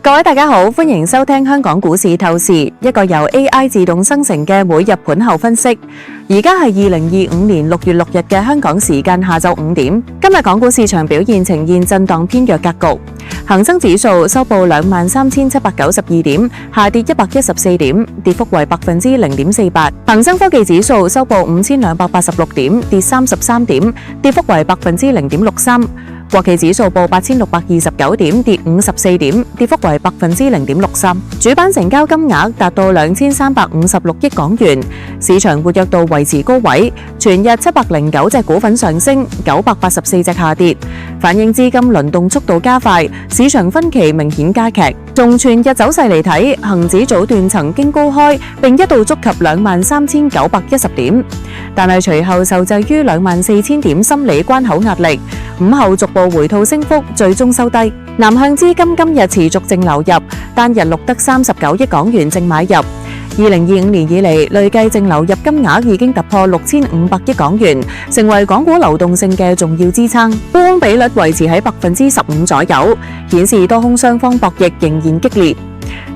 各位大家好，歡迎收聽香港股市透視，一個由 AI 自動生成嘅每日盤後分析。而家係2025年6月6日嘅香港時間下晝5點。今日港股市場表現呈現震盪偏弱格局，恒生指數收報23,792點，下跌114點，跌幅為0.48%。恒生科技指數收報5,286點，跌33點，跌幅為0.63%。國企指數報8,629點，跌54點，跌幅為0.63%。主板成交金額達到2,356億港元，市場活躍度維持高位。全日709隻股份上升，984隻下跌，反映資金輪動速度加快，市場分歧明顯加劇。從全日走勢嚟睇，恒指早段曾經高開，並一度觸及23,910點，但係隨後受制於24,000點心理關口壓力，午後逐步回吐升幅，最終收低。南向資金今日持續淨流入，單日錄得39億港元淨買入。2025年以嚟，累計淨流入金額已經突破6500億港元，成為港股流動性嘅重要支撐。沽空比率維持喺15%左右，顯示多空雙方博弈仍然激烈。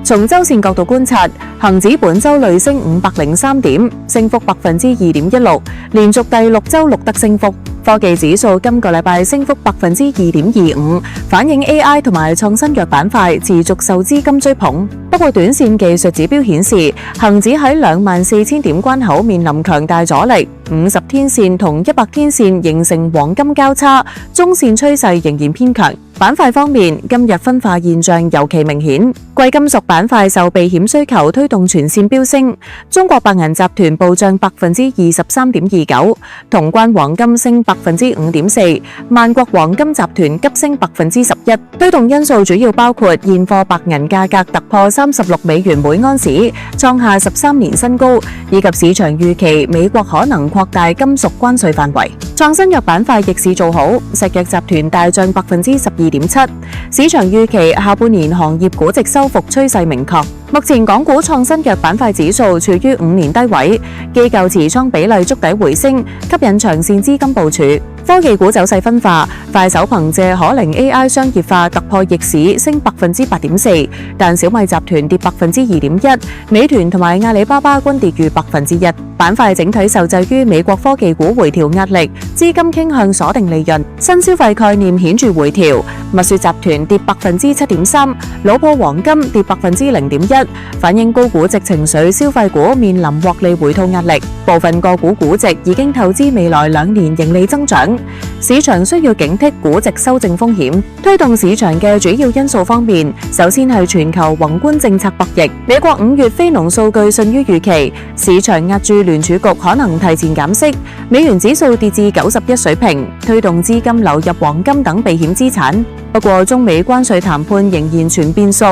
從周線角度觀察，恒指本周累升503點，升幅2.16%，連續第6周錄得升幅。科技指數今個禮拜升幅2.25%，反映 AI 同埋創新藥板塊持續受資金追捧。不過短線技術指標顯示，恒指喺24,000點關口面臨強大阻力，50天線同100天線形成黃金交叉，中線趨勢仍然偏強。板塊方面，今日分化現象尤其明顯，貴金屬板塊受避險需求推動全線飆升，中國白銀集團暴漲23.29%，潼關黃金升5.4%，萬國黃金集團急升11%。推動因素主要包括現貨白銀價格突破36美元每安士，創下13年新高，以及市場預期美國可能擴大金屬關稅範圍。創新藥板塊逆市做好，石藥集團大漲12.7%，市場預期下半年行業估值收復趨勢明確。目前港股創新藥板塊指數處於5年低位，機構持倉比例築底回升，吸引長線資金部署。科技股走勢分化，快手憑借可靈 AI 商業化突破逆市，升8.4%，但小米集團跌2.1%，美團同埋阿里巴巴均跌逾1%。板塊整體受制於美國科技股回調壓力，資金傾向鎖定利潤，新消費概念顯著回調。蜜雪集團跌7.3%，老鋪黃金跌0.1%，反映高估值情緒，消費股面臨獲利回吐壓力。部分個股估值已經透支未來2年盈利增長，市場需要警惕估值修正風險。推動市場嘅主要因素方面，首先係全球宏觀政策博弈。美國5月非農數據遜於預期，市場押注聯儲局可能提前減息，美元指數跌至91水平，推動資金流入黃金等避險資產。不過中美關稅談判仍然存變數，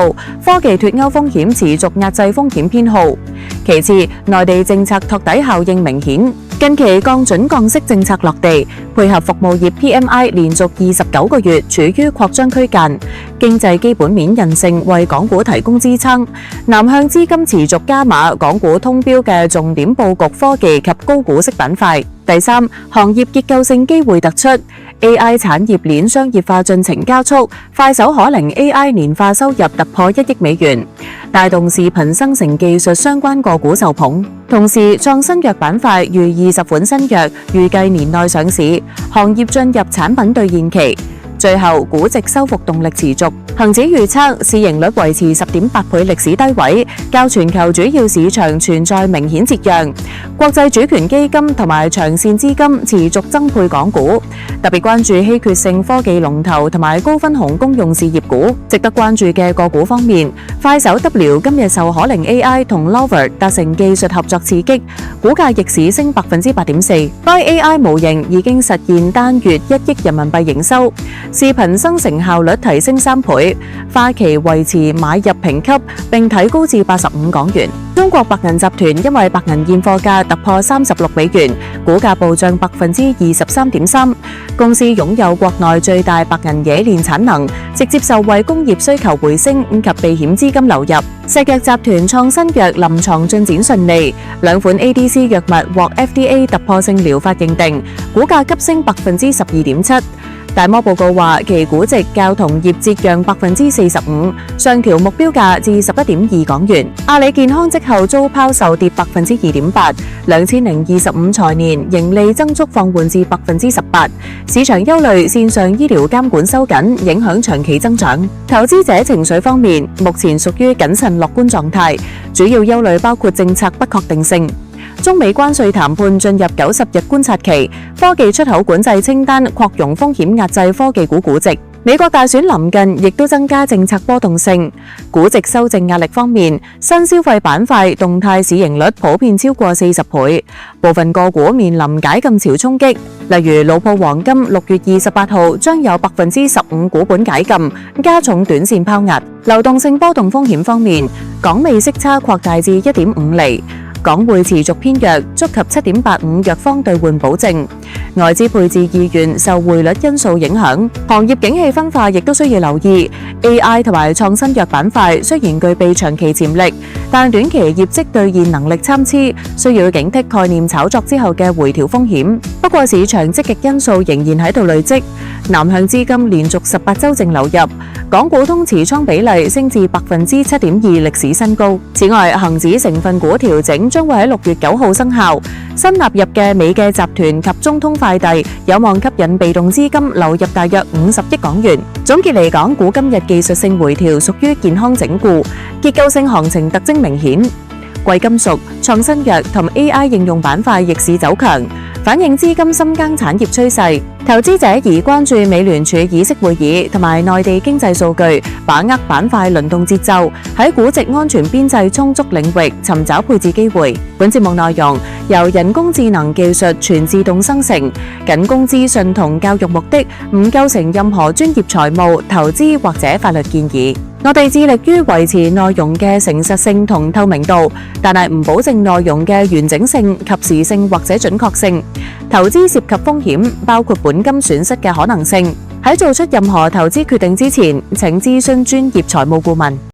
科技脫歐風險持續壓制風險偏好。其次，內地政策托底效應明顯，近期降準降息政策落地，配合服務業 PMI 連續29個月處於擴張區間，經濟基本面韌性為港股提供支撐。南向資金持續加碼，港股通標嘅重點佈局科技及高股息板塊。第三，行業結構性機會突出。AI 產業鏈商業化進程加速，快手可靈 AI 年化收入突破1億美元，帶動視頻生成技術相關個股受捧。同時，創新藥板塊逾20款新藥預計年內上市，行業進入產品兌現期。最後，估值收復動力持續，恒指預測市盈率維持10.8倍歷史低位，較全球主要市場存在明顯折讓。國際主權基金同埋長線資金持續增配港股，特別關注稀缺性科技龍頭同埋高分紅公用事業股。值得關注嘅個股方面，快手 W 今日受可靈 AI 同 Lover 達成技術合作刺激，股價逆市升8.4%。該 AI 模型已經實現單月1億人民幣營收。視頻生成效率提升3倍，花旗維持買入評級並提高至85港元。中國白銀集團因為白銀現貨價突破36美元，股價暴漲23.3%。公司擁有國內最大白銀冶煉產能，直接受惠工業需求回升及避險資金流入。石藥集團創新藥臨床進展順利，2款 ADC 藥物獲 FDA 突破性療法認定，股價急升12.7%。大摩報告話，其估值較同業折讓45%，上調目標價至11.2港元。阿里健康績後遭拋售跌2.8%， 2025財年盈利增速放緩至18%。市場憂慮線上醫療監管收緊，影響長期增長。投資者情緒方面，目前屬於謹慎樂觀狀態，主要憂慮包括政策不確定性。中美關稅談判進入90日觀察期，科技出口管制清單擴容風險壓制科技股估值。美國大選臨近，亦都增加政策波動性。估值修正壓力方面，新消費板塊動態市盈率普遍超過40倍，部分個股面臨解禁潮衝擊。例如老鋪黃金6月28號將有15%股本解禁，加重短線拋壓。流動性波動風險方面，港美息差擴大至1.5厘。港匯持續偏弱，觸及7.85弱方兌換保證。外資配置意願受匯率因素影響，行業景氣分化亦都需要留意。AI 同埋創新藥板塊雖然具備長期潛力，但短期業績兌現能力參差，需要警惕概念炒作之後嘅回調風險。不過市場積極因素仍然喺度累積，南向資金連續18週淨流入，港股通持倉比例升至7.2%歷史新高。此外，恒指成分股調整將會喺6月9號生效，新納入嘅美嘅集團及中通快遞有望吸引被動資金流入大約50億港元。總結嚟講，股今日技術性回調屬於健康整固，結構性行情特徵明顯。貴金屬、創新藥同 AI 應用板塊逆市走強，反映資金深耕產業趨勢。投資者宜關注美聯儲議息會議同埋內地經濟數據，把握板塊輪動節奏，喺估值安全邊際充足領域尋找配置機會。本節目內容由人工智能技術全自動生成，僅供資訊同教育目的，唔構成任何專業財務、投資或者法律建議。我哋致力於維持內容嘅誠實性同透明度，但係唔保證內容嘅完整性、及時性或者準確性。投資涉及風險，包括本金損失嘅可能性。喺做出任何投資決定之前，請諮詢專業財務顧問。